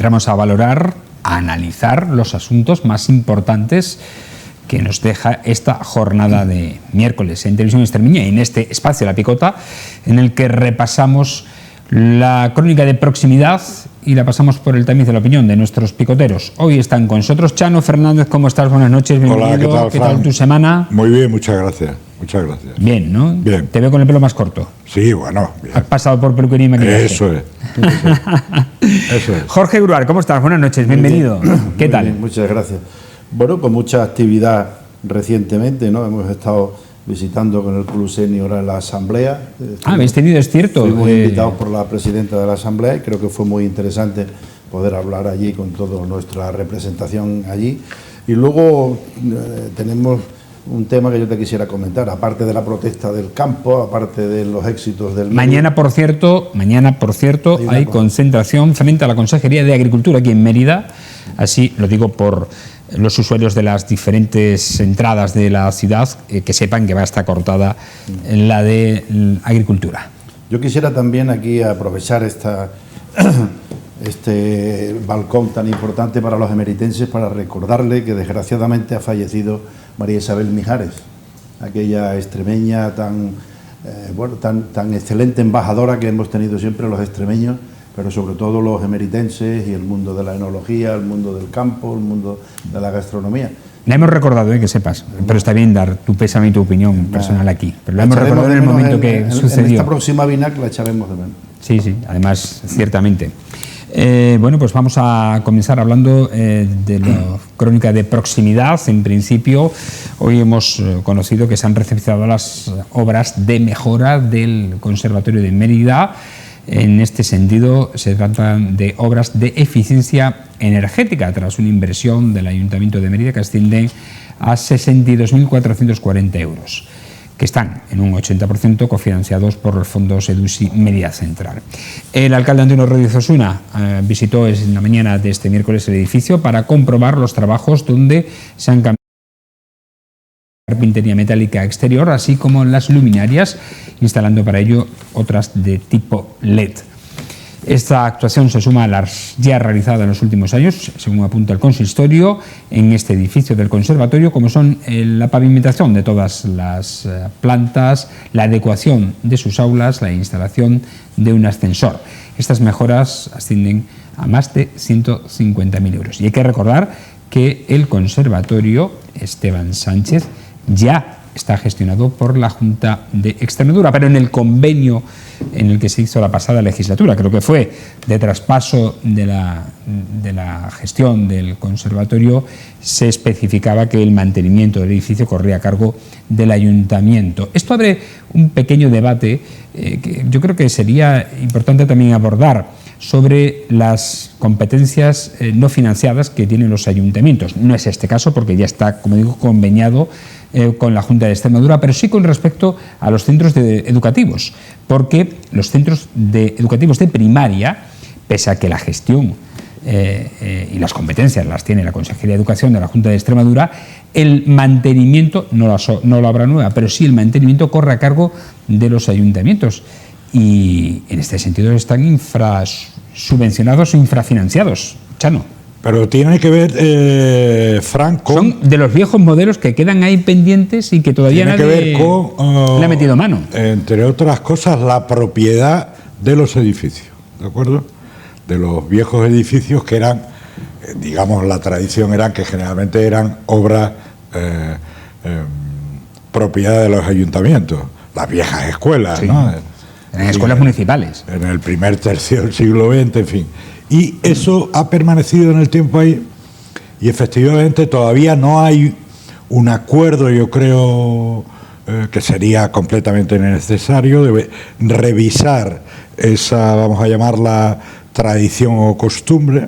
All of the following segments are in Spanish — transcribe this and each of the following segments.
entramos a valorar, a analizar los asuntos más importantes que nos deja esta jornada de miércoles en Televisión Extremeña y en este espacio La Picota, en el que repasamos la crónica de proximidad y la pasamos por el tamiz de la opinión de nuestros picoteros. Hoy están con nosotros Chano Fernández. ¿Cómo estás? Buenas noches, bienvenido. Hola, ¿qué tal, Fran? ¿Qué tal tu semana? Muy bien, muchas gracias. Muchas gracias. Bien, ¿no? Bien. Te veo con el pelo más corto. Sí, bueno. Bien. Has pasado por peluquería y maquillaje. Eso es. Eso es. Jorge Gruar, ¿cómo estás? Buenas noches, bienvenido. ¿Qué tal? Bien, muchas gracias. Bueno, con mucha actividad recientemente, ¿no? Hemos estado visitando con el Club Senior a la Asamblea. Habéis tenido, es cierto. Fuimos invitados por la presidenta de la Asamblea y creo que fue muy interesante poder hablar allí con toda nuestra representación allí. Y luego tenemos un tema que yo te quisiera comentar, aparte de la protesta del campo, aparte de los éxitos del Mañana, por cierto, hay concentración frente a la Consejería de Agricultura aquí en Mérida. Así lo digo por los usuarios de las diferentes entradas de la ciudad, que sepan que va a estar cortada la de Agricultura. Yo quisiera también aquí aprovechar este balcón tan importante para los emeritenses para recordarle que desgraciadamente ha fallecido María Isabel Mijares, aquella extremeña tan excelente embajadora que hemos tenido siempre los extremeños, pero sobre todo los emeritenses y el mundo de la enología, el mundo del campo, el mundo de la gastronomía. La hemos recordado, que sepas, pero está bien dar tu pésame y tu opinión personal aquí, pero la hemos recordado en el momento que sucedió. En esta próxima VINAC la echaremos de menos. Sí, además, ciertamente. Bueno, pues vamos a comenzar hablando de la crónica de proximidad. En principio, hoy hemos conocido que se han recepcionado las obras de mejora del Conservatorio de Mérida. En este sentido, se tratan de obras de eficiencia energética, tras una inversión del Ayuntamiento de Mérida que asciende a 62.440 euros, que están en un 80% cofinanciados por los fondos EDUSI Mérida Central. El alcalde Antonio Rodríguez Osuna visitó en la mañana de este miércoles el edificio para comprobar los trabajos donde se han cambiado carpintería metálica exterior, así como las luminarias, instalando para ello otras de tipo LED. Esta actuación se suma a las ya realizadas en los últimos años, según apunta el consistorio, en este edificio del conservatorio, como son la pavimentación de todas las plantas, la adecuación de sus aulas, la instalación de un ascensor. Estas mejoras ascienden a más de 150.000 euros. Y hay que recordar que el conservatorio Esteban Sánchez ya está gestionado por la Junta de Extremadura, pero en el convenio en el que se hizo la pasada legislatura, creo que fue de traspaso de la gestión del conservatorio, se especificaba que el mantenimiento del edificio corría a cargo del ayuntamiento. Esto abre un pequeño debate que yo creo que sería importante también abordar sobre las competencias no financiadas que tienen los ayuntamientos. No es este caso porque ya está, como digo, conveniado con la Junta de Extremadura, pero sí con respecto a los centros educativos, porque los centros educativos de primaria, pese a que la gestión y las competencias las tiene la Consejería de Educación de la Junta de Extremadura, el mantenimiento, no la obra nueva, pero sí el mantenimiento corre a cargo de los ayuntamientos. Y en este sentido están infrasubvencionados o infrafinanciados. Chano. Pero tiene que ver, Frank, con... Son de los viejos modelos que quedan ahí pendientes y que todavía nadie le ha metido mano. Entre otras cosas, la propiedad de los edificios, ¿de acuerdo? De los viejos edificios que eran, digamos, la tradición era que generalmente eran obras propiedad de los ayuntamientos, las viejas escuelas, sí, ¿no? En escuelas municipales. En el primer tercio del siglo XX, en fin. Y eso ha permanecido en el tiempo ahí y efectivamente todavía no hay un acuerdo, yo creo que sería completamente necesario, de revisar esa, vamos a llamarla, tradición o costumbre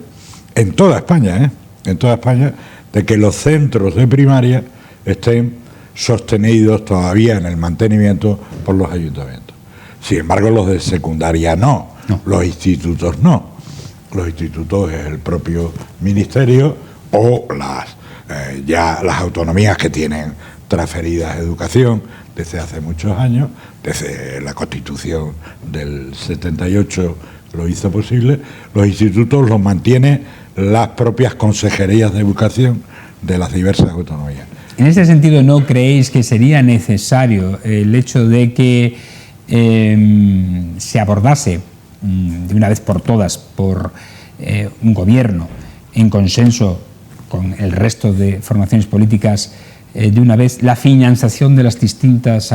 en toda España, en toda España, de que los centros de primaria estén sostenidos todavía en el mantenimiento por los ayuntamientos. Sin embargo, los de secundaria no. Los institutos no. Los institutos es el propio ministerio o ya las autonomías que tienen transferidas educación desde hace muchos años, desde la Constitución del 78 lo hizo posible, los institutos los mantiene las propias consejerías de educación de las diversas autonomías. En este sentido, ¿no creéis que sería necesario el hecho de que se abordase de una vez por todas por un gobierno en consenso con el resto de formaciones políticas, de una vez la financiación de las distintas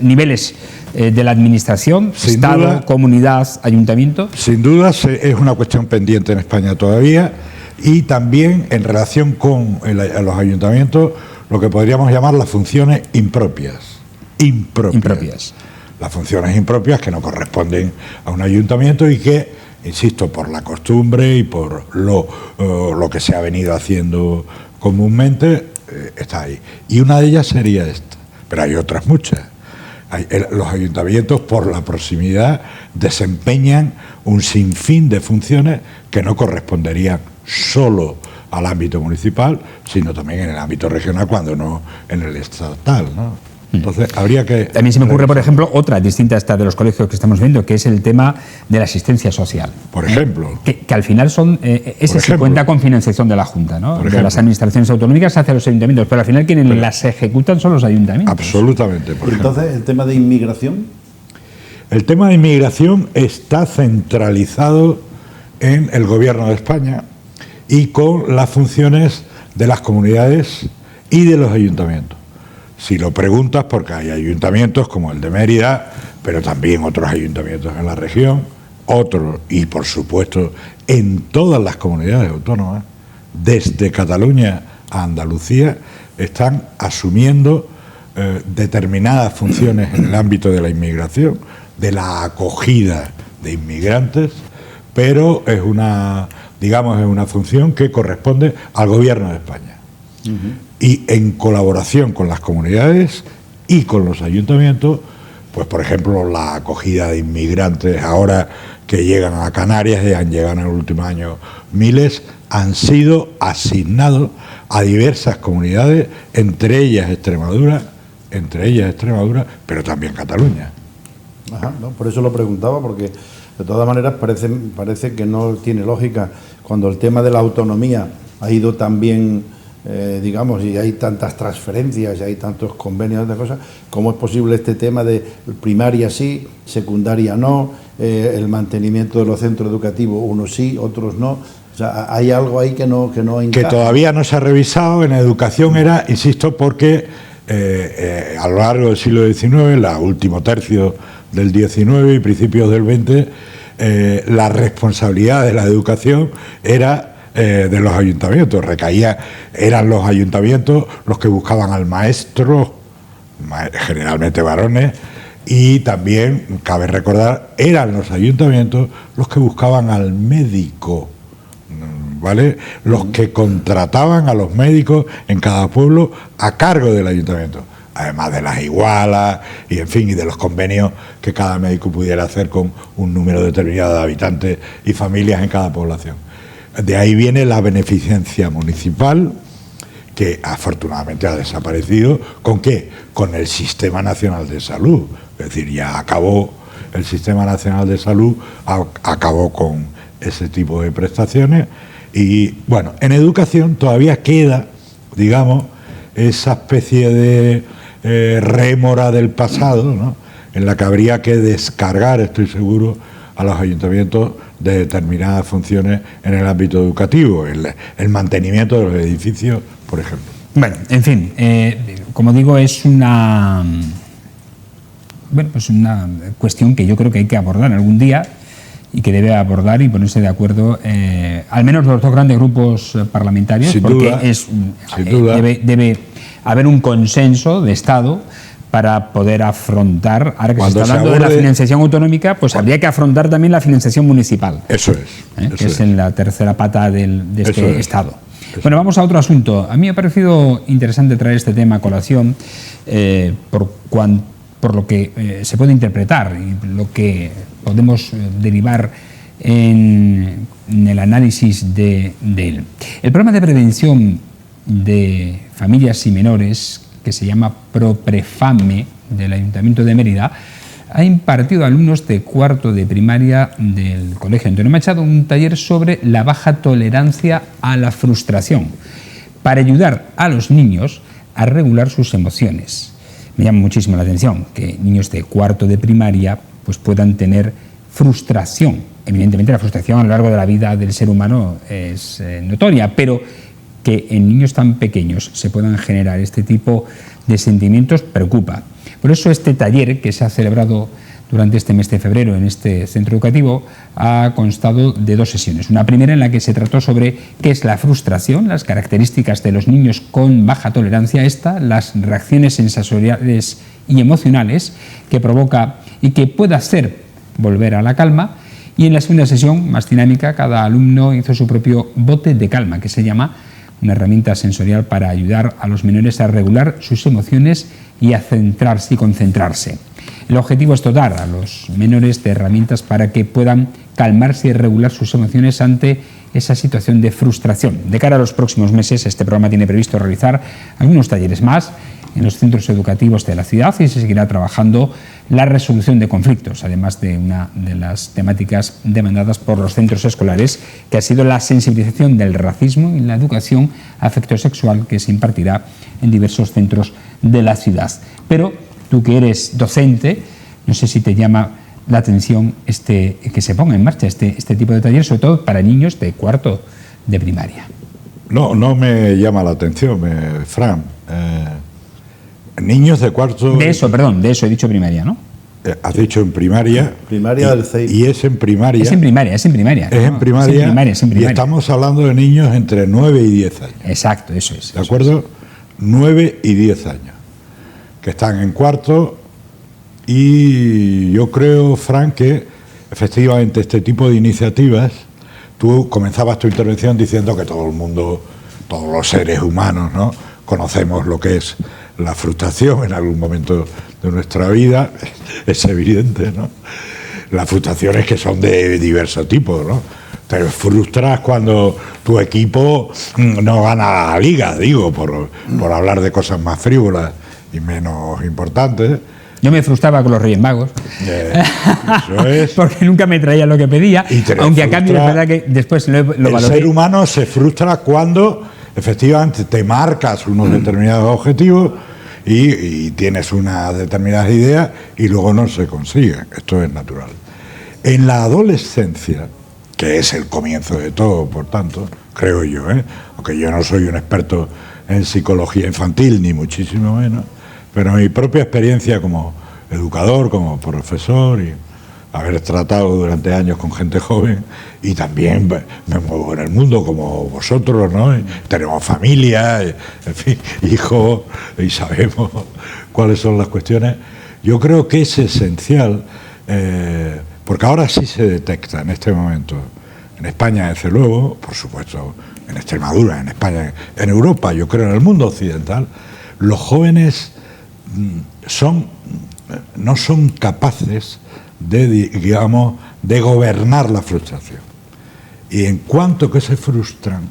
niveles de la administración, Sin Estado, duda, comunidad, ayuntamiento? Sin duda es una cuestión pendiente en España todavía, y también en relación con los ayuntamientos, lo que podríamos llamar las funciones impropias. Impropias. Las funciones impropias que no corresponden a un ayuntamiento y que, insisto, por la costumbre y por lo que se ha venido haciendo comúnmente, está ahí. Y una de ellas sería esta, pero hay otras muchas. Los ayuntamientos, por la proximidad, desempeñan un sinfín de funciones que no corresponderían solo al ámbito municipal, sino también en el ámbito regional, cuando no en el estatal, ¿no? Entonces habría que... También se me ocurre, por ejemplo, otra distinta a esta de los colegios que estamos viendo, que es el tema de la asistencia social. Por ejemplo. Que al final son... ese se cuenta con financiación de la Junta, ¿no? De las administraciones autonómicas hacia los ayuntamientos, pero al final quienes las ejecutan son los ayuntamientos. Absolutamente. Por entonces, ¿el tema de inmigración? El tema de inmigración está centralizado en el Gobierno de España y con las funciones de las comunidades y de los ayuntamientos. Si lo preguntas, porque hay ayuntamientos como el de Mérida, pero también otros ayuntamientos en la región, otros, y por supuesto en todas las comunidades autónomas, desde Cataluña a Andalucía, están asumiendo determinadas funciones en el ámbito de la inmigración, de la acogida de inmigrantes, pero es una función que corresponde al Gobierno de España. Y en colaboración con las comunidades y con los ayuntamientos, pues por ejemplo la acogida de inmigrantes ahora que llegan a Canarias, y han llegado en el último año miles, han sido asignados a diversas comunidades, entre ellas Extremadura, pero también Cataluña. Ajá, no, por eso lo preguntaba, porque de todas maneras parece que no tiene lógica cuando el tema de la autonomía ha ido tan bien, digamos, y hay tantas transferencias y hay tantos convenios de cosas. ¿Cómo es posible este tema de primaria sí, secundaria no, el mantenimiento de los centros educativos, unos sí, otros no? O sea, hay algo ahí que no encaja. Que todavía no se ha revisado. En educación era, insisto, porque a lo largo del siglo XIX, el último tercio del XIX y principios del XX, la responsabilidad de la educación era de los ayuntamientos, eran los ayuntamientos los que buscaban al maestro, generalmente varones, y también, cabe recordar, eran los ayuntamientos los que buscaban al médico, ¿vale? Los que contrataban a los médicos en cada pueblo a cargo del ayuntamiento, además de las igualas y en fin, y de los convenios que cada médico pudiera hacer con un número determinado de habitantes y familias en cada población. De ahí viene la beneficencia municipal, que afortunadamente ha desaparecido. ¿Con qué? Con el Sistema Nacional de Salud. Es decir, ya acabó el Sistema Nacional de Salud, acabó con ese tipo de prestaciones. Y bueno, en educación todavía queda, digamos, esa especie de rémora del pasado, ¿no?, en la que habría que descargar, estoy seguro, a los ayuntamientos de determinadas funciones en el ámbito educativo, el mantenimiento de los edificios, por ejemplo. Bueno, en fin, como digo, es una cuestión que yo creo que hay que abordar algún día y que debe abordar y ponerse de acuerdo al menos los dos grandes grupos parlamentarios, sin porque duda. Debe haber un consenso de Estado para poder afrontar, ahora que Cuando se está hablando de la financiación autonómica, pues habría que afrontar también la financiación municipal. Eso es. Que es en la tercera pata de este Estado. Bueno, vamos a otro asunto. A mí me ha parecido interesante traer este tema a colación por lo que se puede interpretar y lo que podemos derivar en el análisis de él. El programa de prevención de familias y menores, que se llama ProPrefame, del Ayuntamiento de Mérida, ha impartido a alumnos de cuarto de primaria del Colegio Antonio Machado un taller sobre la baja tolerancia a la frustración, para ayudar a los niños a regular sus emociones. Me llama muchísimo la atención que niños de cuarto de primaria pues puedan tener frustración. Evidentemente la frustración a lo largo de la vida del ser humano es notoria, pero que en niños tan pequeños se puedan generar este tipo de sentimientos preocupa. Por eso este taller que se ha celebrado durante este mes de febrero en este centro educativo ha constado de 2 sesiones. Una primera en la que se trató sobre qué es la frustración, las características de los niños con baja tolerancia a esta, las reacciones sensoriales y emocionales que provoca y que puede hacer volver a la calma. Y en la segunda sesión, más dinámica, cada alumno hizo su propio bote de calma, que se llama una herramienta sensorial para ayudar a los menores a regular sus emociones y a centrarse y concentrarse. El objetivo es dotar a los menores de herramientas para que puedan calmarse y regular sus emociones ante esa situación de frustración. De cara a los próximos meses, este programa tiene previsto realizar algunos talleres más en los centros educativos de la ciudad y se seguirá trabajando la resolución de conflictos, además de una de las temáticas demandadas por los centros escolares, que ha sido la sensibilización del racismo y la educación afectivosexual que se impartirá en diversos centros de la ciudad. Pero tú que eres docente, no sé si te llama la atención que se ponga en marcha este tipo de taller, sobre todo para niños de cuarto de primaria. No me llama la atención, Fran. Niños de cuarto... De eso he dicho primaria, ¿no? Has dicho en primaria. Primaria del CEI. Y es en primaria. Es en primaria. Es en primaria. Y estamos hablando de niños entre 9 y 10 años. Exacto, eso es. ¿De acuerdo? 9 y 10 años. Que están en cuarto. Y yo creo, Fran, que efectivamente este tipo de iniciativas, tú comenzabas tu intervención diciendo que todo el mundo, todos los seres humanos, ¿no?, conocemos lo que es la frustración en algún momento de nuestra vida, es evidente, ¿no? Las frustraciones que son de diversos tipos, ¿no? Te frustras cuando tu equipo no gana la liga, digo, por hablar de cosas más frívolas y menos importantes. Yo me frustraba con los Reyes Magos, eso es. porque nunca me traía lo que pedía, aunque a cambio es verdad que después lo valoré. El ser humano se frustra cuando efectivamente te marcas unos determinados objetivos y tienes unas determinadas ideas y luego no se consigue. Esto es natural. En la adolescencia, que es el comienzo de todo, por tanto, creo yo, aunque yo no soy un experto en psicología infantil, ni muchísimo menos, pero mi propia experiencia como educador, como profesor y haber tratado durante años con gente joven y también me muevo en el mundo como vosotros, ¿no? Y tenemos familia, en fin, hijos, y sabemos cuáles son las cuestiones. Yo creo que es esencial, porque ahora sí se detecta en este momento, en España desde luego, por supuesto en Extremadura, en España, en Europa, yo creo en el mundo occidental, los jóvenes no son capaces de gobernar la frustración. Y en cuanto que se frustran,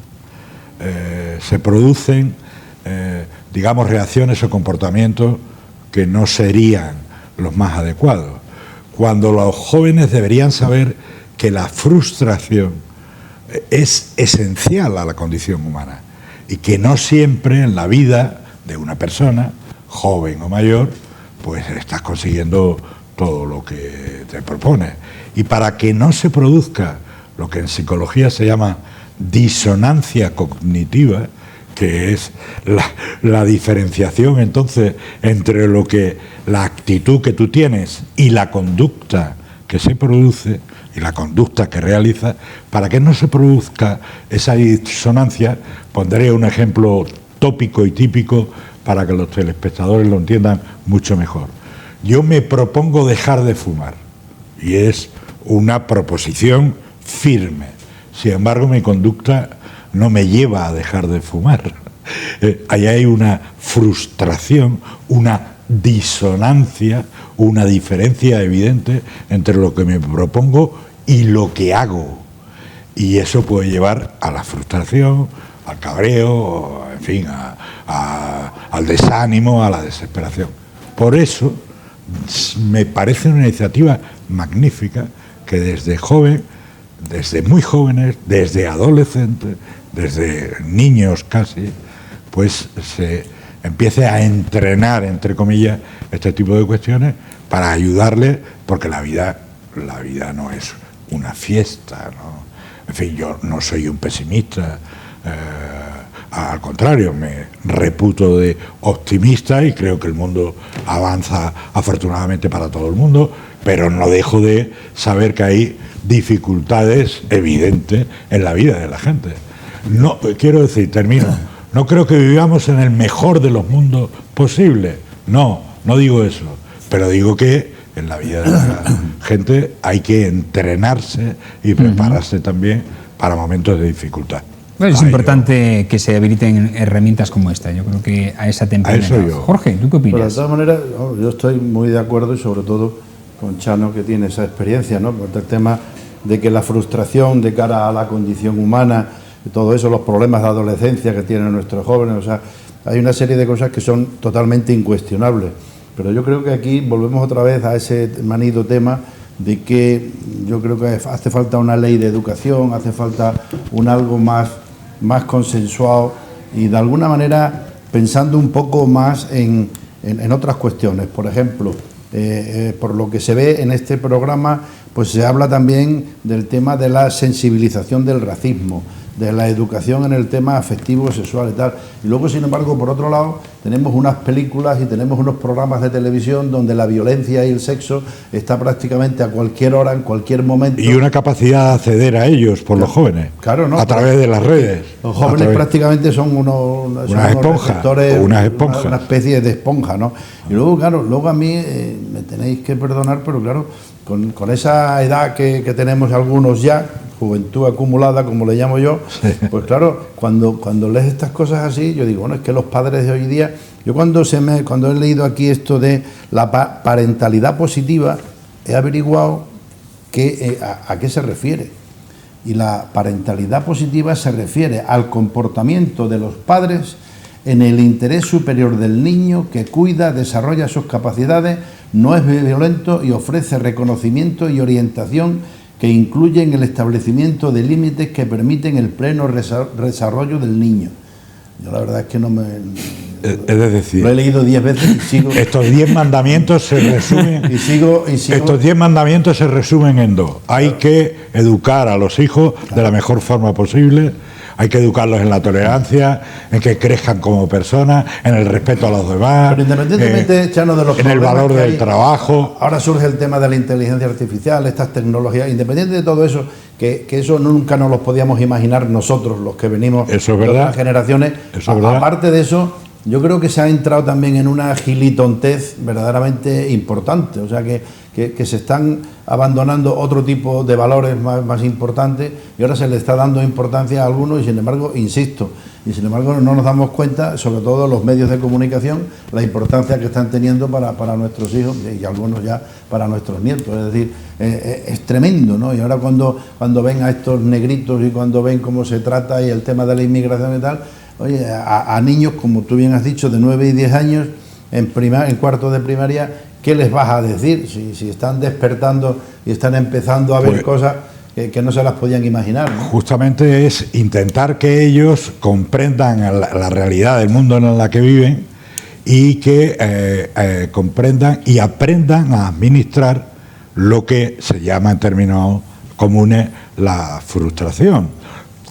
se producen, reacciones o comportamientos que no serían los más adecuados. Cuando los jóvenes deberían saber que la frustración es esencial a la condición humana y que no siempre en la vida de una persona, joven o mayor, pues estás consiguiendo todo lo que te propones. Y para que no se produzca lo que en psicología se llama disonancia cognitiva, que es la diferenciación entonces entre la actitud que tú tienes y la conducta que se produce y la conducta que realizas, para que no se produzca esa disonancia, pondré un ejemplo tópico y típico para que los telespectadores lo entiendan mucho mejor. Yo me propongo dejar de fumar y es una proposición firme. Sin embargo, mi conducta no me lleva a dejar de fumar. Ahí hay una frustración, una disonancia, una diferencia evidente entre lo que me propongo y lo que hago. Y eso puede llevar a la frustración, al cabreo, en fin, al desánimo, a la desesperación. Por eso, me parece una iniciativa magnífica que desde joven, desde muy jóvenes, desde adolescentes, desde niños casi, pues se empiece a entrenar, entre comillas, este tipo de cuestiones para ayudarle, porque la vida no es una fiesta, ¿no? En fin, yo no soy un pesimista, al contrario, me reputo de optimista y creo que el mundo avanza afortunadamente para todo el mundo, pero no dejo de saber que hay dificultades evidentes en la vida de la gente. No, quiero decir, termino, no creo que vivamos en el mejor de los mundos posible, no digo eso, pero digo que en la vida de la gente hay que entrenarse y prepararse también para momentos de dificultad. Bueno, es importante que se habiliten herramientas como esta. Yo creo que a esa temprana edad. Jorge, ¿tú qué opinas? Pero de todas maneras, yo estoy muy de acuerdo, y sobre todo con Chano, que tiene esa experiencia, ¿no? Por el tema de que la frustración de cara a la condición humana, todo eso, los problemas de adolescencia que tienen nuestros jóvenes, o sea, hay una serie de cosas que son totalmente incuestionables. Pero yo creo que aquí volvemos otra vez a ese manido tema de que yo creo que hace falta una ley de educación, hace falta un algo más consensuado y de alguna manera pensando un poco más en otras cuestiones. Por ejemplo, por lo que se ve en este programa, pues se habla también del tema de la sensibilización del racismo, de la educación en el tema afectivo, sexual y tal. Y luego, sin embargo, por otro lado, tenemos unas películas y tenemos unos programas de televisión donde la violencia y el sexo está prácticamente a cualquier hora, en cualquier momento. Y una capacidad de acceder a ellos por los jóvenes, claro, ¿no? A través de las redes. Los jóvenes prácticamente son unas esponjas, una especie de esponja, ¿no? Y luego, claro, luego a mí, me tenéis que perdonar, pero claro, con esa edad que tenemos algunos ya, juventud acumulada, como le llamo yo, pues claro, cuando lees estas cosas así, yo digo, bueno, es que los padres de hoy día, yo cuando he leído aquí esto de la parentalidad positiva, he averiguado a qué se refiere. Y la parentalidad positiva se refiere al comportamiento de los padres en el interés superior del niño, que cuida, desarrolla sus capacidades, no es violento y ofrece reconocimiento y orientación que incluyen el establecimiento de límites que permiten el pleno desarrollo del niño. Yo la verdad es que no me... Es decir, lo he leído 10 veces y sigo... Estos 10 mandamientos se resumen... Estos 10 mandamientos se resumen en dos. Hay que educar a los hijos de la mejor forma posible. Hay que educarlos en la tolerancia, en que crezcan como personas, en el respeto a los demás, pero independientemente, Chano, de los en el valor del trabajo. Ahora surge el tema de la inteligencia artificial, estas tecnologías, independiente de todo eso, que eso nunca nos lo podíamos imaginar nosotros, los que venimos de otras generaciones. Aparte de eso, yo creo que se ha entrado también en una agilitontez verdaderamente importante, o sea que se están abandonando otro tipo de valores más importantes y ahora se le está dando importancia a algunos y sin embargo, insisto, no nos damos cuenta, sobre todo los medios de comunicación, la importancia que están teniendo para nuestros hijos y algunos ya para nuestros nietos. Es decir, es tremendo, ¿no? Y ahora cuando ven a estos negritos y cuando ven cómo se trata y el tema de la inmigración y tal, oye, a niños, como tú bien has dicho, de 9 y 10 años, en cuarto de primaria, ¿qué les vas a decir? Si están despertando y están empezando a ver cosas que no se las podían imaginar, ¿no? Justamente es intentar que ellos comprendan la realidad del mundo en la que viven y que comprendan y aprendan a administrar lo que se llama en términos comunes la frustración.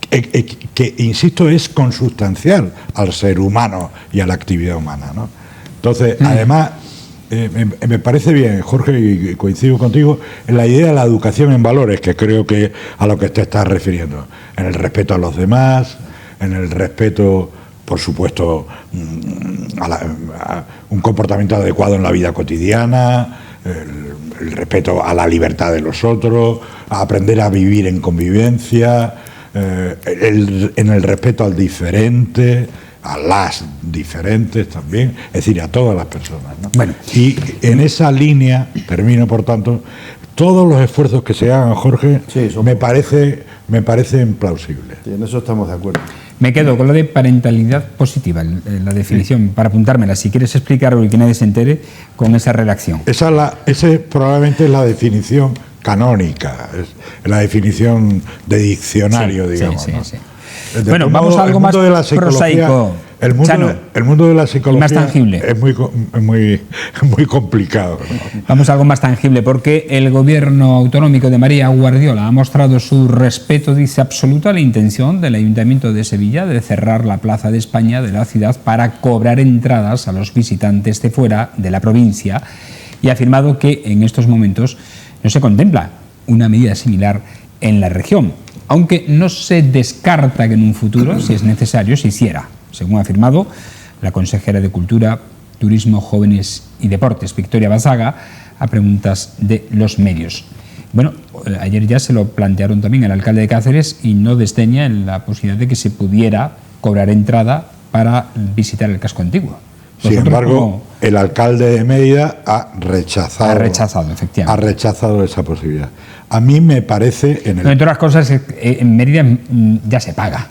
Que, insisto, es consustancial al ser humano y a la actividad humana, ¿no? Entonces, además, me parece bien, Jorge, y coincido contigo, en la idea de la educación en valores, que creo que a lo que te estás refiriendo, en el respeto a los demás, en el respeto, por supuesto, a un comportamiento adecuado en la vida cotidiana, el respeto a la libertad de los otros, a aprender a vivir en convivencia, en el respeto al diferente, a las diferentes también, es decir, a todas las personas, ¿no? Bueno. Y en esa línea, termino por tanto, todos los esfuerzos que se hagan, Jorge, me parecen plausibles. Sí, en eso estamos de acuerdo. Me quedo con lo de parentalidad positiva, la definición, para apuntármela. Si quieres explicarlo y que nadie se entere con esa redacción. Esa probablemente es la definición canónica, es la definición de diccionario, digamos. Sí, ¿no? sí. Bueno, vamos a algo más prosaico. El mundo de la psicología más tangible. Es muy complicado, ¿no? Vamos a algo más tangible, porque el gobierno autonómico de María Guardiola ha mostrado su respeto, dice, absoluto a la intención del Ayuntamiento de Sevilla de cerrar la Plaza de España de la ciudad para cobrar entradas a los visitantes de fuera de la provincia, y ha afirmado que en estos momentos no se contempla una medida similar en la región, aunque no se descarta que en un futuro, si es necesario, se hiciera, según ha afirmado la consejera de Cultura, Turismo, Jóvenes y Deportes, Victoria Basaga, a preguntas de los medios. Bueno, ayer ya se lo plantearon también al alcalde de Cáceres y no desdeña en la posibilidad de que se pudiera cobrar entrada para visitar el casco antiguo. Sin embargo, el alcalde de Mérida ha rechazado, efectivamente. Ha rechazado esa posibilidad. A mí me parece... Entre otras cosas, en Mérida ya se paga.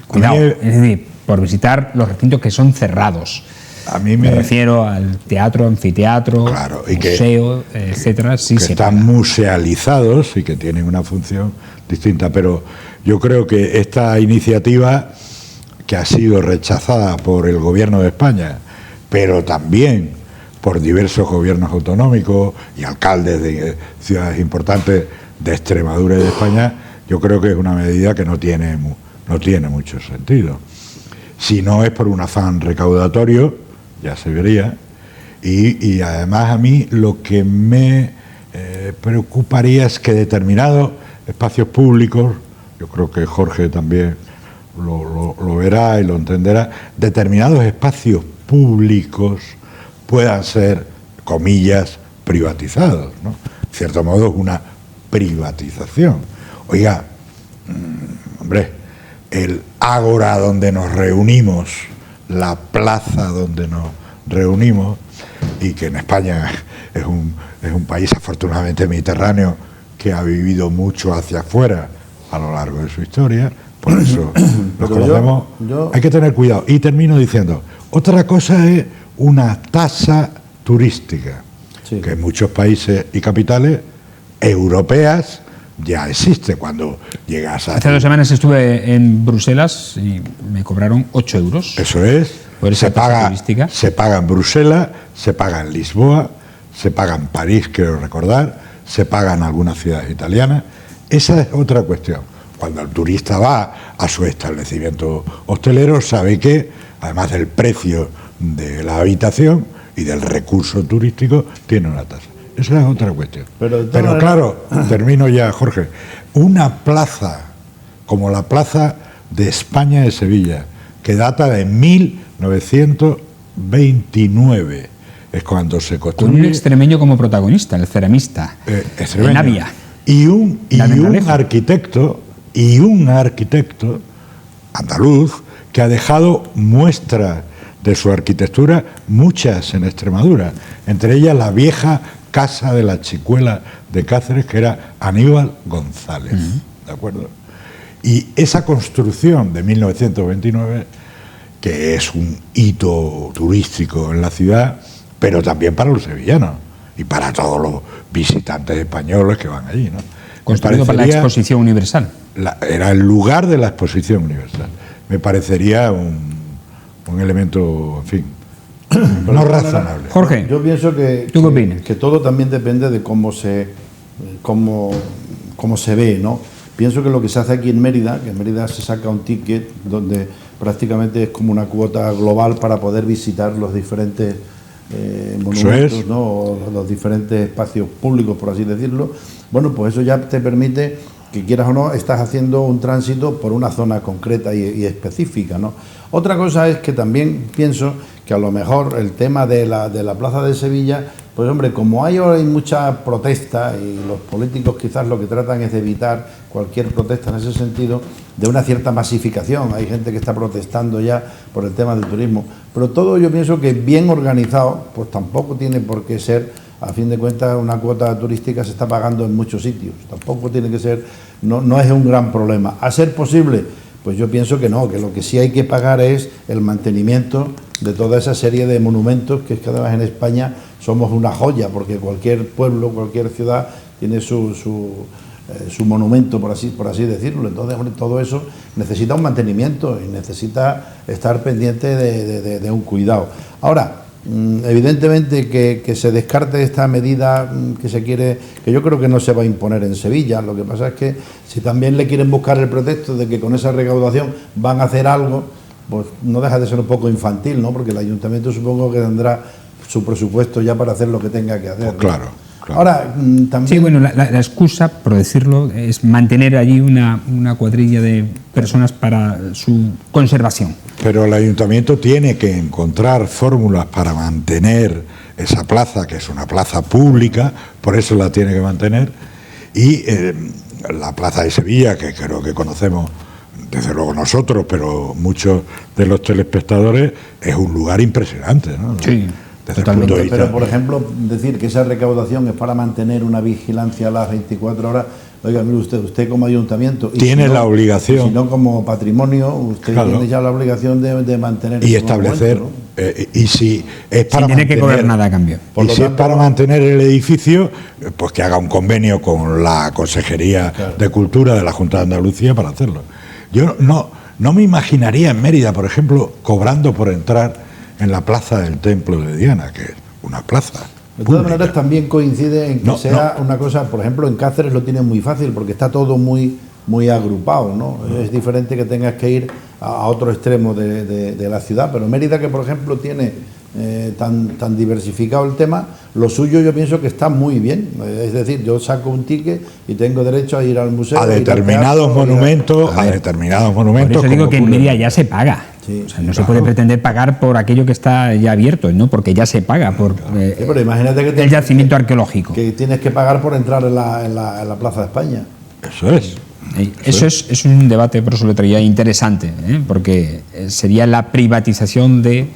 Cuidado, es decir, por visitar los recintos que son cerrados. A mí me refiero al teatro, anfiteatro, claro, y museo, etcétera. Sí, que están musealizados y que tienen una función distinta. Pero yo creo que esta iniciativa, que ha sido rechazada por el gobierno de España, pero también por diversos gobiernos autonómicos y alcaldes de ciudades importantes de Extremadura y de España, yo creo que es una medida que no tiene mucho sentido. Si no es por un afán recaudatorio, ya se vería, y además a mí lo que me preocuparía es que determinados espacios públicos, yo creo que Jorge también lo verá y lo entenderá, determinados espacios públicos puedan ser, comillas, privatizados, ¿no? En cierto modo es una privatización. Oiga, hombre, el ágora donde nos reunimos, la plaza donde nos reunimos, y que en España es un país afortunadamente mediterráneo que ha vivido mucho hacia afuera a lo largo de su historia, por eso los conocemos. Hay que tener cuidado. Y termino diciendo, otra cosa es una tasa turística, sí, que en muchos países y capitales europeas ya existe. Cuando llegas a... Hace 2 semanas estuve en Bruselas y me cobraron 8 euros. Eso es. Se paga en Bruselas, se paga en Lisboa, se paga en París, quiero recordar, se paga en algunas ciudades italianas. Esa es otra cuestión. Cuando el turista va a su establecimiento hostelero, sabe que, además del precio de la habitación y del recurso turístico, tiene una tasa. Esa es otra cuestión. Pero claro, termino ya, Jorge, una plaza como la Plaza de España de Sevilla, que data de 1929, es cuando se construye... Con un extremeño como protagonista, el ceramista, de Navia. Y un arquitecto andaluz que ha dejado muestras de su arquitectura, muchas en Extremadura, entre ellas la vieja Casa de la Chicuela de Cáceres, que era Aníbal González, ¿de acuerdo? Y esa construcción de 1929, que es un hito turístico en la ciudad, pero también para los sevillanos y para todos los visitantes españoles que van allí, ¿no? Construido para la Exposición Universal. Era el lugar de la Exposición Universal. Me parecería un elemento, en fin, no razonable. Jorge, yo pienso que todo también depende de cómo se ve, ¿no? Pienso que lo que se hace aquí en Mérida, que en Mérida se saca un ticket donde prácticamente es como una cuota global para poder visitar los diferentes monumentos, ¿no? O los diferentes espacios públicos, por así decirlo. Bueno, pues eso ya te permite que, quieras o no, estás haciendo un tránsito por una zona concreta y específica, ¿no? Otra cosa es que también pienso que a lo mejor el tema de la Plaza de Sevilla, pues hombre, como hay mucha protesta y los políticos quizás lo que tratan es de evitar cualquier protesta en ese sentido, de una cierta masificación. Hay gente que está protestando ya por el tema del turismo, pero todo yo pienso que bien organizado, pues tampoco tiene por qué ser, a fin de cuentas, una cuota turística se está pagando en muchos sitios, tampoco tiene que ser, no es un gran problema. A ser posible, pues yo pienso que no, que lo que sí hay que pagar es el mantenimiento de toda esa serie de monumentos, que es que además en España somos una joya, porque cualquier pueblo, cualquier ciudad tiene su monumento, por así decirlo. Entonces, hombre, todo eso necesita un mantenimiento y necesita estar pendiente de un cuidado. Ahora, evidentemente que se descarte esta medida que se quiere, que yo creo que no se va a imponer en Sevilla. Lo que pasa es que si también le quieren buscar el pretexto de que con esa recaudación van a hacer algo, pues no deja de ser un poco infantil, ¿no? Porque el ayuntamiento supongo que tendrá su presupuesto ya para hacer lo que tenga que hacer, ¿no? Claro. Ahora, también... Sí, bueno, la excusa, por decirlo, es mantener allí una cuadrilla de personas para su conservación. Pero el ayuntamiento tiene que encontrar fórmulas para mantener esa plaza, que es una plaza pública, por eso la tiene que mantener, y la plaza de Sevilla, que creo que conocemos desde luego nosotros, pero muchos de los telespectadores, es un lugar impresionante, ¿no? Sí. Totalmente, pero por ejemplo, decir que esa recaudación es para mantener una vigilancia a las 24 horas, oiga, mire usted como ayuntamiento... Tiene la obligación... Si no como patrimonio, usted tiene ya la obligación de mantener... Y establecer... ¿no? Y si es para tiene que cobrar nada a cambio. Y si es para mantener el edificio, pues que haga un convenio con la Consejería de Cultura de la Junta de Andalucía para hacerlo. Yo no me imaginaría en Mérida, por ejemplo, cobrando por entrar en la plaza del Templo de Diana, que es una plaza de todas maneras también coincide en que sea una cosa, por ejemplo en Cáceres lo tienen muy fácil porque está todo muy agrupado, ¿no? Es diferente que tengas que ir a otro extremo de la ciudad, pero Mérida, que por ejemplo tiene tan diversificado el tema, lo suyo yo pienso que está muy bien, es decir, yo saco un ticket y tengo derecho a ir al museo a determinados monumentos, Por eso digo que en Mérida ya se paga. Sí, o sea, no se puede pretender pagar por aquello que está ya abierto, ¿no? Porque ya se paga por pero imagínate que el yacimiento arqueológico. Que tienes que pagar por entrar en la Plaza de España. Eso es. Eso es un debate, por eso lo traía interesante, porque sería la privatización del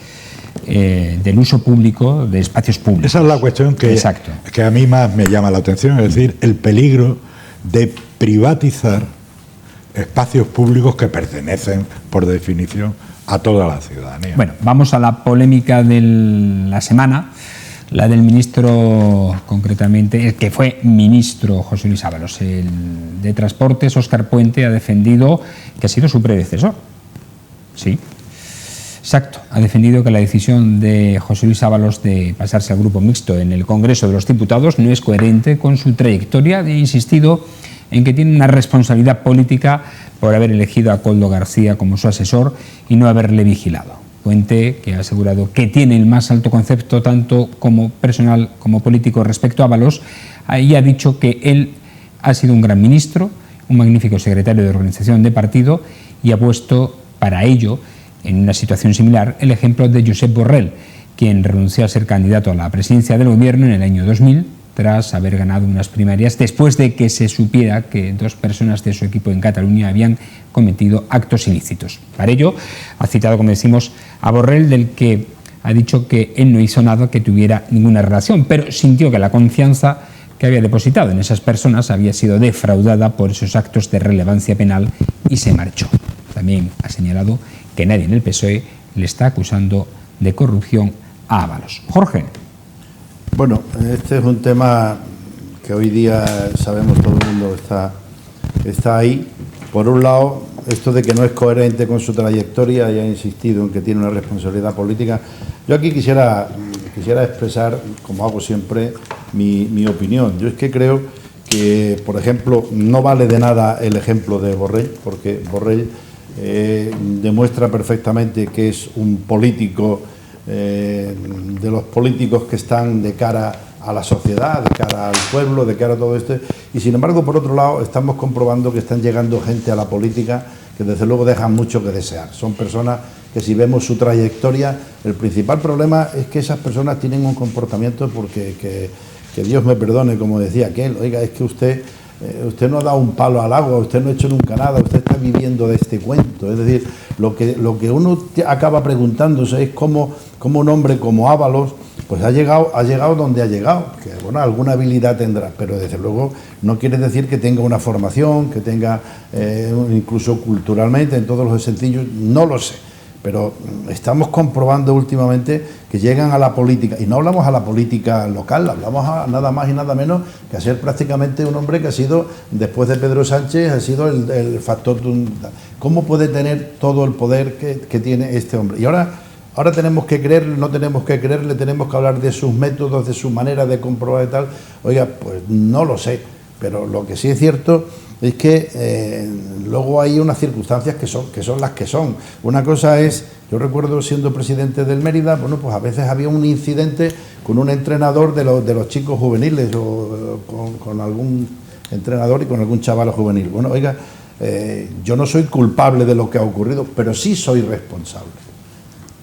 uso público de espacios públicos. Esa es la cuestión que a mí más me llama la atención, es decir, el peligro de privatizar espacios públicos que pertenecen, por definición, a toda la ciudadanía. Bueno, vamos a la polémica de la semana, la del ministro, concretamente, el que fue ministro José Luis Ábalos, el de Transportes, Óscar Puente, ha defendido que ha sido su predecesor. Sí, exacto, ha defendido que la decisión de José Luis Ábalos de pasarse al grupo mixto en el Congreso de los Diputados no es coherente con su trayectoria, e insistido en que tiene una responsabilidad política por haber elegido a Koldo García como su asesor y no haberle vigilado. Puente, que ha asegurado que tiene el más alto concepto tanto como personal como político respecto a Ábalos, ahí ha dicho que él ha sido un gran ministro, un magnífico secretario de organización de partido, y ha puesto para ello, en una situación similar, el ejemplo de Josep Borrell, quien renunció a ser candidato a la presidencia del gobierno en el año 2000, tras haber ganado unas primarias, después de que se supiera que 2 personas de su equipo en Cataluña habían cometido actos ilícitos. Para ello, ha citado, como decimos, a Borrell, del que ha dicho que él no hizo nada que tuviera ninguna relación, pero sintió que la confianza que había depositado en esas personas había sido defraudada por esos actos de relevancia penal y se marchó. También ha señalado que nadie en el PSOE le está acusando de corrupción a Ábalos. Jorge. Bueno, este es un tema que hoy día sabemos todo el mundo está ahí. Por un lado, esto de que no es coherente con su trayectoria, y ha insistido en que tiene una responsabilidad política. Yo aquí quisiera expresar, como hago siempre, mi opinión. Yo es que creo que, por ejemplo, no vale de nada el ejemplo de Borrell, porque Borrell demuestra perfectamente que es un político de los políticos que están de cara a la sociedad, de cara al pueblo, de cara a todo esto, y sin embargo, por otro lado, estamos comprobando que están llegando gente a la política que desde luego dejan mucho que desear. Son personas que, si vemos su trayectoria, el principal problema es que esas personas tienen un comportamiento porque que Dios me perdone, como decía aquel, oiga, es que usted no ha dado un palo al agua, usted no ha hecho nunca nada, usted está viviendo de este cuento. Es decir, lo que uno acaba preguntándose es cómo un hombre como Ábalos, pues ha llegado donde ha llegado, que bueno, alguna habilidad tendrá, pero desde luego no quiere decir que tenga una formación, que tenga incluso culturalmente, en todos los sentidos, no lo sé. Pero estamos comprobando últimamente que llegan a la política, y no hablamos a la política local, hablamos a nada más y nada menos que a ser prácticamente un hombre que ha sido, después de Pedro Sánchez, ha sido el factor. ¿Cómo puede tener todo el poder que tiene este hombre? Y ahora tenemos que creerle, no tenemos que creerle, tenemos que hablar de sus métodos, de su manera de comprobar y tal. Oiga, pues no lo sé, pero lo que sí es cierto es que luego hay unas circunstancias que son las que son. Una cosa es, yo recuerdo siendo presidente del Mérida, bueno, pues a veces había un incidente con un entrenador de los chicos juveniles o con algún entrenador y con algún chaval juvenil. Bueno, oiga, yo no soy culpable de lo que ha ocurrido, pero sí soy responsable.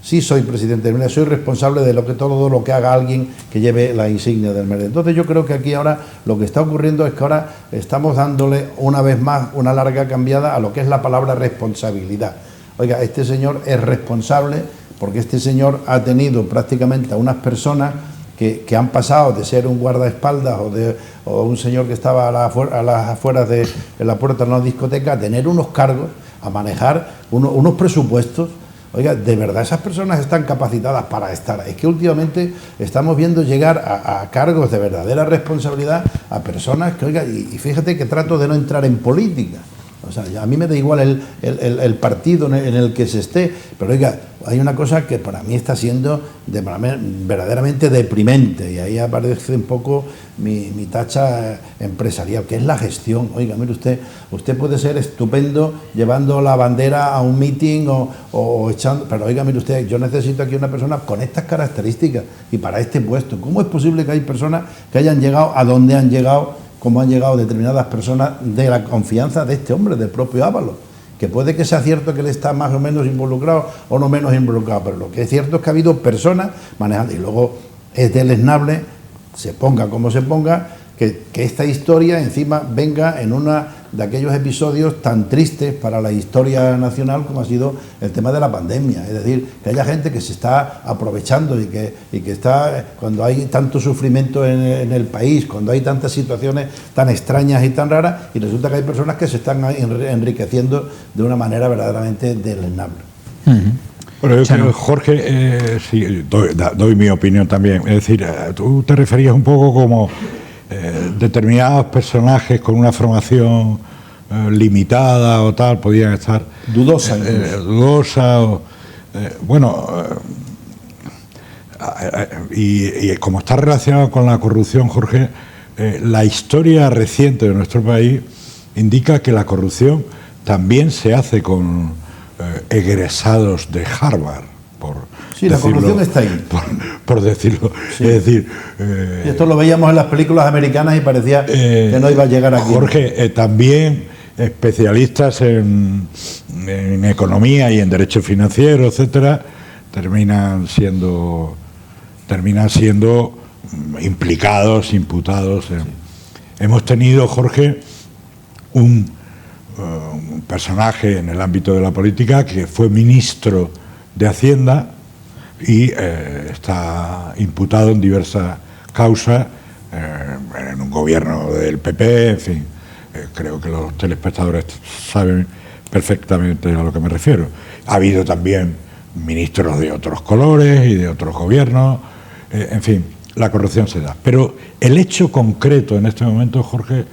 Sí soy presidente del Mérida, soy responsable de todo lo que haga alguien que lleve la insignia del Mérida. Entonces yo creo que aquí ahora lo que está ocurriendo es que ahora estamos dándole una vez más una larga cambiada a lo que es la palabra responsabilidad. Oiga, este señor es responsable porque este señor ha tenido prácticamente a unas personas que han pasado de ser un guardaespaldas o un señor que estaba a las afueras de la puerta de una discoteca a tener unos cargos, a manejar unos presupuestos. Oiga, ¿de verdad esas personas están capacitadas para estar? Es que últimamente estamos viendo llegar a cargos de verdadera responsabilidad a personas que, oiga, y fíjate que trato de no entrar en política. O sea, a mí me da igual el partido en el que se esté, pero oiga, hay una cosa que para mí está siendo verdaderamente deprimente, y ahí aparece un poco mi tacha empresarial, que es la gestión. Oiga, mire usted puede ser estupendo llevando la bandera a un meeting o echando, pero oiga, mire usted, yo necesito aquí una persona con estas características y para este puesto. ¿Cómo es posible que hay personas que hayan llegado a donde han llegado, como han llegado determinadas personas de la confianza de este hombre, del propio Ábalos? Que puede que sea cierto que él está más o menos involucrado o no menos involucrado, pero lo que es cierto es que ha habido personas manejando, y luego es deleznable, se ponga como se ponga, que esta historia encima venga en uno de aquellos episodios tan tristes para la historia nacional como ha sido el tema de la pandemia. Es decir, que haya gente que se está aprovechando y que está, cuando hay tanto sufrimiento en el país, cuando hay tantas situaciones tan extrañas y tan raras, y resulta que hay personas que se están enriqueciendo de una manera verdaderamente deleznable. Bueno, yo creo, Jorge, sí, doy mi opinión también. Es decir, tú te referías un poco como determinados personajes con una formación limitada o tal podían estar dudosa y como está relacionado con la corrupción, Jorge, la historia reciente de nuestro país indica que la corrupción también se hace con egresados de Harvard, sí, la corrupción está ahí. Por decirlo. Sí. Es decir... y esto lo veíamos en las películas americanas y parecía que no iba a llegar aquí. Jorge, también especialistas en economía y en derecho financiero, etcétera, terminan siendo implicados, imputados. Hemos tenido, Jorge, un personaje en el ámbito de la política que fue ministro de Hacienda y está imputado en diversas causas en un gobierno del PP, en fin, creo que los telespectadores saben perfectamente a lo que me refiero. Ha habido también ministros de otros colores y de otros gobiernos, en fin, la corrupción se da. Pero el hecho concreto en este momento, Jorge,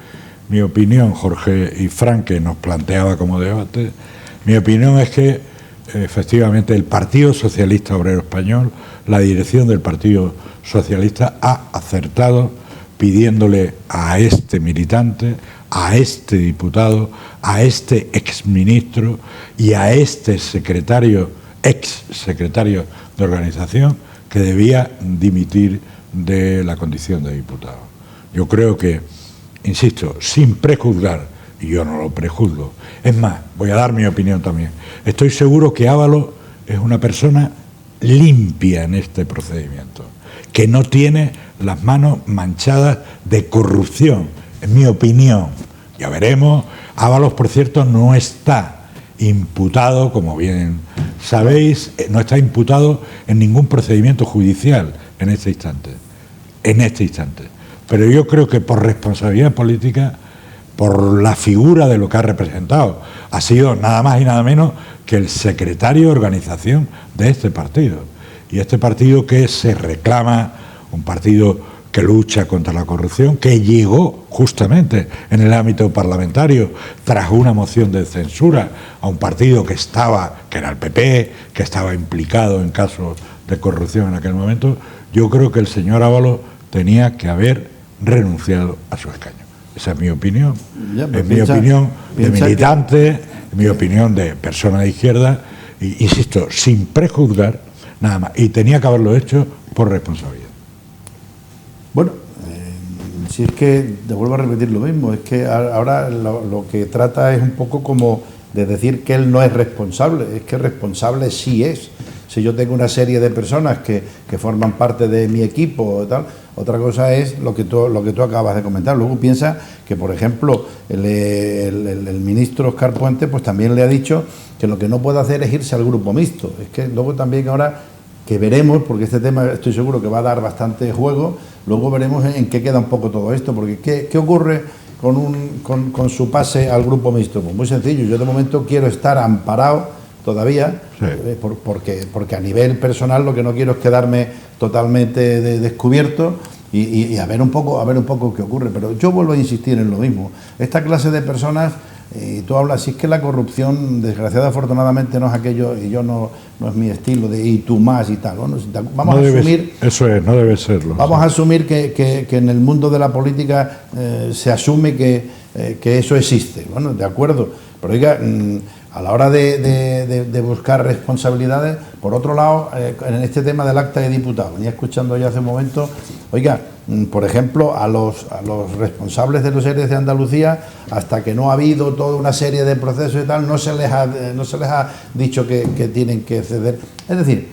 mi opinión, Jorge y Fran, que nos planteaba como debate, mi opinión es que efectivamente el Partido Socialista Obrero Español, la dirección del Partido Socialista ha acertado pidiéndole a este militante, a este diputado, a este exministro y a este secretario, ex secretario de organización, que debía dimitir de la condición de diputado. Yo creo que, insisto, sin prejuzgar, y yo no lo prejuzgo, es más, voy a dar mi opinión también, estoy seguro que Ábalos es una persona limpia en este procedimiento, que no tiene las manos manchadas de corrupción, en mi opinión. Ya veremos. Ábalos, por cierto, no está imputado, como bien sabéis, no está imputado en ningún procedimiento judicial, en este instante. En este instante. Pero yo creo que por responsabilidad política, por la figura de lo que ha representado, ha sido nada más y nada menos que el secretario de organización de este partido. Y este partido que se reclama, un partido que lucha contra la corrupción, que llegó justamente en el ámbito parlamentario tras una moción de censura a un partido que era el PP, que estaba implicado en casos de corrupción en aquel momento. Yo creo que el señor Ábalos tenía que haber renunciado a su escaño. Esa es mi opinión. Es mi opinión de militante, es mi opinión de persona de izquierda, y, insisto, sin prejuzgar nada más. Y tenía que haberlo hecho por responsabilidad. Bueno, si es que, te vuelvo a repetir lo mismo, es que ahora lo que trata es un poco como de decir que él no es responsable, es que responsable sí es. Si yo tengo una serie de personas que forman parte de mi equipo o tal, otra cosa es lo que tú acabas de comentar. Luego piensa que, por ejemplo, el ministro Óscar Puente pues también le ha dicho que lo que no puede hacer es irse al grupo mixto. Es que luego también ahora, que veremos, porque este tema estoy seguro que va a dar bastante juego, luego veremos en qué queda un poco todo esto, porque ¿qué ocurre con su pase al grupo mixto? Pues muy sencillo, yo de momento quiero estar amparado todavía, sí. Porque a nivel personal lo que no quiero es quedarme totalmente descubierto y a ver un poco qué ocurre. Pero yo vuelvo a insistir en lo mismo. Esta clase de personas, tú hablas, si es que la corrupción, desgraciadamente, afortunadamente, no es aquello, y yo no es mi estilo de y tú más y tal. Bueno, vamos a asumir... Eso es, no debe serlo. Vamos a asumir que en el mundo de la política se asume que eso existe. Bueno, de acuerdo. Pero oiga, a la hora de buscar responsabilidades, por otro lado, en este tema del acta de diputado, venía escuchando ya hace un momento, oiga, por ejemplo, a los responsables de los ERE de Andalucía, hasta que no ha habido toda una serie de procesos y tal, no se les ha dicho que tienen que ceder. Es decir,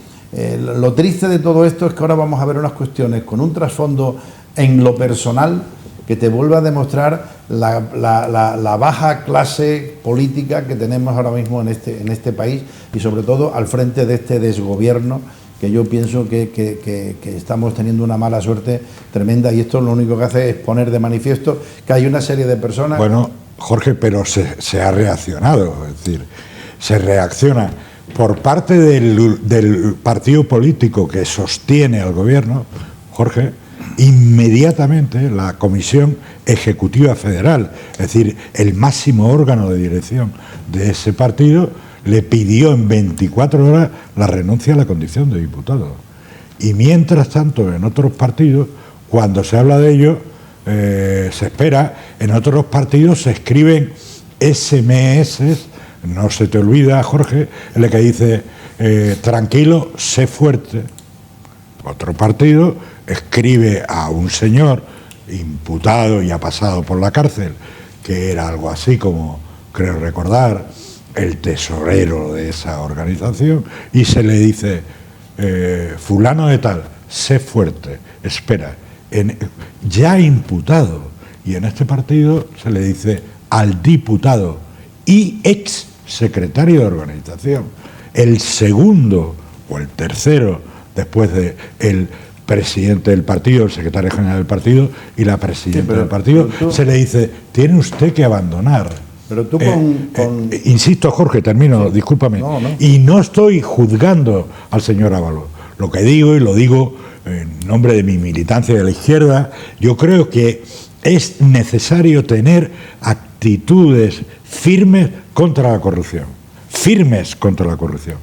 lo triste de todo esto es que ahora vamos a ver unas cuestiones con un trasfondo en lo personal que te vuelve a demostrar la baja clase política que tenemos ahora mismo en este país, y sobre todo al frente de este desgobierno, que yo pienso que estamos teniendo una mala suerte tremenda, y esto lo único que hace es poner de manifiesto que hay una serie de personas... Bueno, Jorge, pero se ha reaccionado, es decir, se reacciona por parte del partido político que sostiene al gobierno, Jorge. Inmediatamente la Comisión Ejecutiva Federal, es decir, el máximo órgano de dirección de ese partido, le pidió en 24 horas la renuncia a la condición de diputado. Y mientras tanto, en otros partidos, cuando se habla de ello, se espera, en otros partidos se escriben SMS, no se te olvida, Jorge, en el que dice, tranquilo, sé fuerte. Otro partido escribe a un señor imputado y ha pasado por la cárcel, que era algo así como, creo recordar, el tesorero de esa organización, y se le dice, fulano de tal, sé fuerte, espera, ya imputado. Y en este partido se le dice al diputado y ex secretario de organización, el segundo o el tercero después de el presidente del partido, el secretario general del partido y la presidenta del partido, se le dice, tiene usted que abandonar. Pero tú insisto, Jorge, termino, sí. Discúlpame. No. Y no estoy juzgando al señor Ábalos. Lo que digo, y lo digo en nombre de mi militancia de la izquierda, yo creo que es necesario tener actitudes firmes contra la corrupción. Firmes contra la corrupción.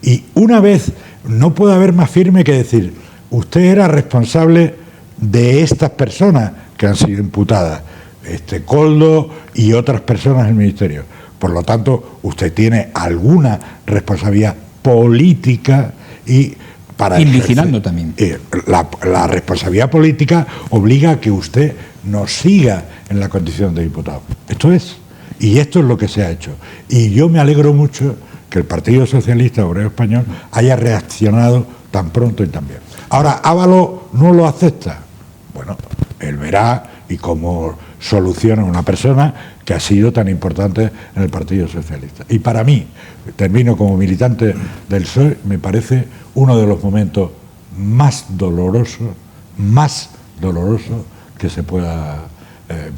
Y una vez, no puede haber más firme que decir, usted era responsable de estas personas que han sido imputadas, Coldo y otras personas del Ministerio. Por lo tanto, usted tiene alguna responsabilidad política y para vigilando también. La responsabilidad política obliga a que usted no siga en la condición de diputado. Esto es lo que se ha hecho. Y yo me alegro mucho que el Partido Socialista Obrero Español haya reaccionado tan pronto y tan bien. Ahora, Ábalos no lo acepta. Bueno, él verá y cómo soluciona una persona que ha sido tan importante en el Partido Socialista. Y para mí, termino como militante del PSOE, me parece uno de los momentos más doloroso que se pueda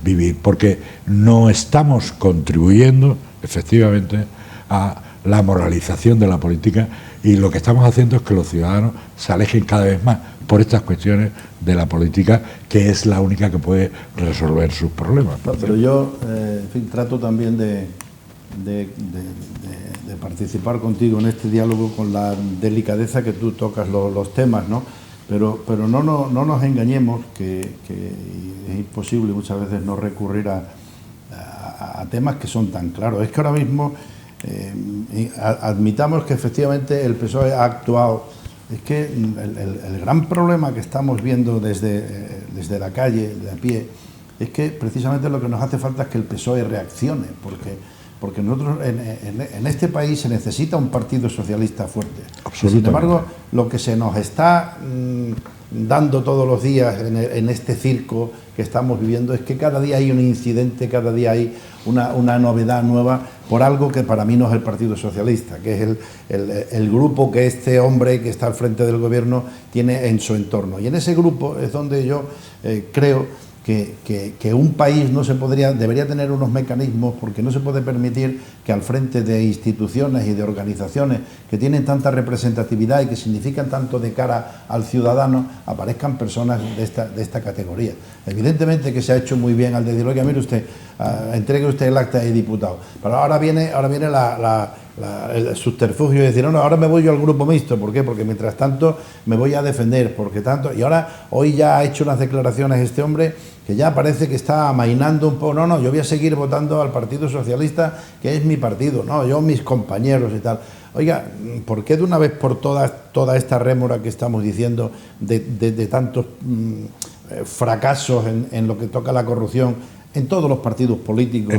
vivir, porque no estamos contribuyendo efectivamente a la moralización de la política, y lo que estamos haciendo es que los ciudadanos se alejen cada vez más por estas cuestiones de la política, que es la única que puede resolver sus problemas. No, pero yo, en fin, trato también de participar contigo en este diálogo con la delicadeza que tú tocas los temas, ¿no? Pero no nos engañemos, que es imposible muchas veces no recurrir a temas que son tan claros. Es que ahora mismo admitamos que efectivamente el PSOE ha actuado. Es que el gran problema que estamos viendo desde la calle, de a pie, es que precisamente lo que nos hace falta es que el PSOE reaccione, porque nosotros en este país se necesita un partido socialista fuerte. Sin embargo, lo que se nos está dando todos los días en este circo que estamos viviendo es que cada día hay un incidente, cada día hay una novedad nueva por algo que para mí no es el Partido Socialista, que es el grupo que este hombre que está al frente del gobierno tiene en su entorno. Y en ese grupo es donde yo creo que un país debería tener unos mecanismos, porque no se puede permitir que al frente de instituciones y de organizaciones que tienen tanta representatividad y que significan tanto de cara al ciudadano aparezcan personas de esta categoría. Evidentemente que se ha hecho muy bien al decir, oiga, mire usted, entregue usted el acta de diputado, pero ahora viene el subterfugio de decir, no, ahora me voy yo al grupo mixto. ¿Por qué? Porque mientras tanto me voy a defender, y ahora hoy ya ha hecho unas declaraciones este hombre que ya parece que está amainando un poco, no, yo voy a seguir votando al Partido Socialista, que es mi partido, no, yo mis compañeros y tal. Oiga, ¿por qué de una vez por todas toda esta rémora que estamos diciendo de tantos fracasos en lo que toca la corrupción en todos los partidos políticos,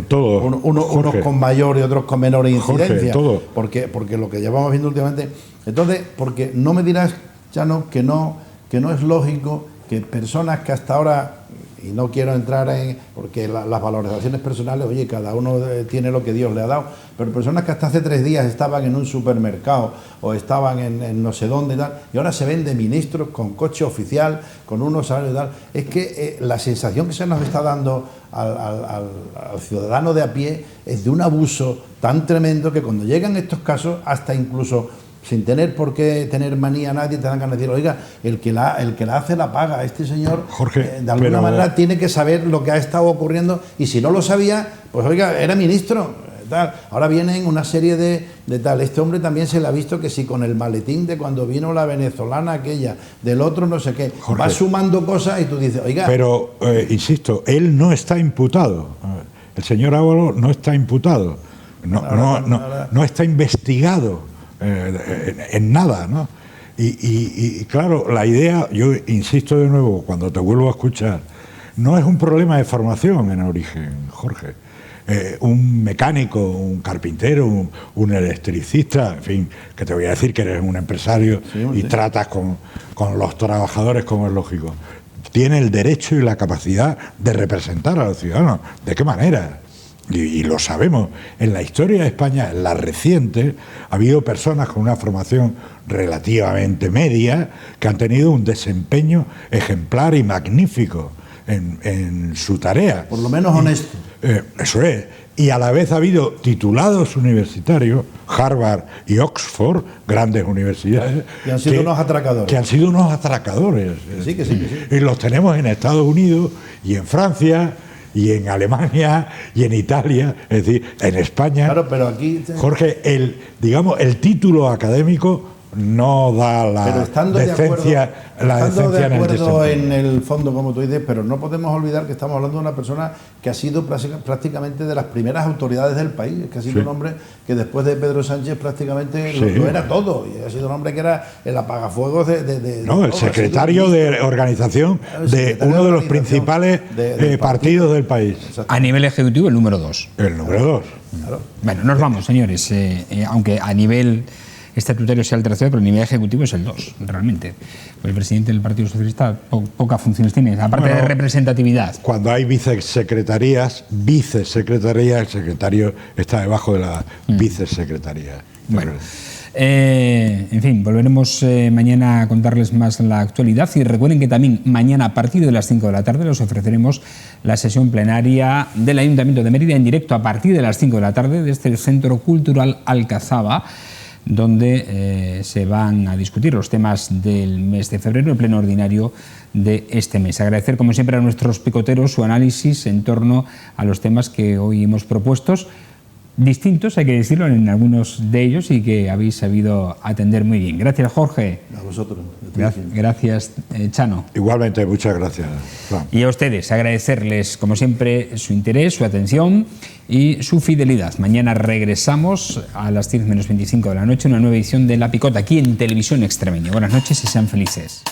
unos con mayor y otros con menor incidencia, Jorge, porque lo que llevamos viendo últimamente, entonces, porque no me dirás, Chano, que no es lógico que personas que hasta ahora, y no quiero entrar porque las valorizaciones personales, oye, cada uno tiene lo que Dios le ha dado, pero personas que hasta hace 3 días estaban en un supermercado o estaban en no sé dónde y tal, y ahora se ven de ministros con coche oficial, con unos salarios y tal. Es que la sensación que se nos está dando al ciudadano de a pie es de un abuso tan tremendo que cuando llegan estos casos, hasta incluso sin tener por qué tener manía a nadie, te dan ganas de decir, oiga, el que la hace la paga. Este señor, Jorge, de alguna manera tiene que saber lo que ha estado ocurriendo, y si no lo sabía, pues oiga, era ministro, tal. Ahora vienen una serie de tal. Este hombre también se le ha visto que si con el maletín de cuando vino la venezolana aquella, del otro no sé qué, Jorge, va sumando cosas y tú dices, oiga... Pero, insisto, él no está imputado. El señor Ábalos no está imputado. No está investigado en nada, ¿no? Y claro, la idea, yo insisto de nuevo, cuando te vuelvo a escuchar, no es un problema de formación en origen, Jorge. Un mecánico, un carpintero, un electricista, en fin, que te voy a decir que eres un empresario y tratas con los trabajadores como es lógico. Tiene el derecho y la capacidad de representar a los ciudadanos. ¿De qué manera? Y lo sabemos, en la historia de España, en la reciente, ha habido personas con una formación relativamente media que han tenido un desempeño ejemplar y magnífico en su tarea. Por lo menos honesto. Eso es. Y a la vez ha habido titulados universitarios, Harvard y Oxford, grandes universidades, que han sido unos atracadores. Que han sido unos atracadores. Sí. Y los tenemos en Estados Unidos y en Francia y en Alemania y en Italia, es decir, en España. Claro, pero aquí... Jorge, el título académico no da la decencia, en el fondo, como tú dices, pero no podemos olvidar que estamos hablando de una persona que ha sido prácticamente de las primeras autoridades del país, que ha sido un hombre que después de Pedro Sánchez prácticamente lo era todo, y ha sido un hombre que era el apagafuegos el secretario de organización de uno de los principales partidos del país. A nivel ejecutivo, el número 2. El número 2. Claro. Bueno, nos vamos, señores, aunque a nivel estatutario sea el tercero, pero el nivel ejecutivo es el 2, realmente. Pues el presidente del Partido Socialista pocas funciones tiene, aparte de representatividad. Cuando hay vicesecretarías, el secretario está debajo de la vicesecretaría. Bueno, En fin, volveremos mañana a contarles más la actualidad y recuerden que también mañana a partir de las 5 de la tarde les ofreceremos la sesión plenaria del Ayuntamiento de Mérida en directo a partir de las 5 de la tarde desde el Centro Cultural Alcazaba, donde se van a discutir los temas del mes de febrero, el pleno ordinario de este mes. Agradecer, como siempre, a nuestros picoteros su análisis en torno a los temas que hoy hemos propuesto, distintos, hay que decirlo, en algunos de ellos, y que habéis sabido atender muy bien. Gracias, Jorge. A vosotros. Gracias, Chano. Igualmente, muchas gracias, Fran. Y a ustedes, agradecerles, como siempre, su interés, su atención y su fidelidad. Mañana regresamos a las 10 menos 25 de la noche, una nueva edición de La Picota, aquí en Televisión Extremeña. Buenas noches y sean felices.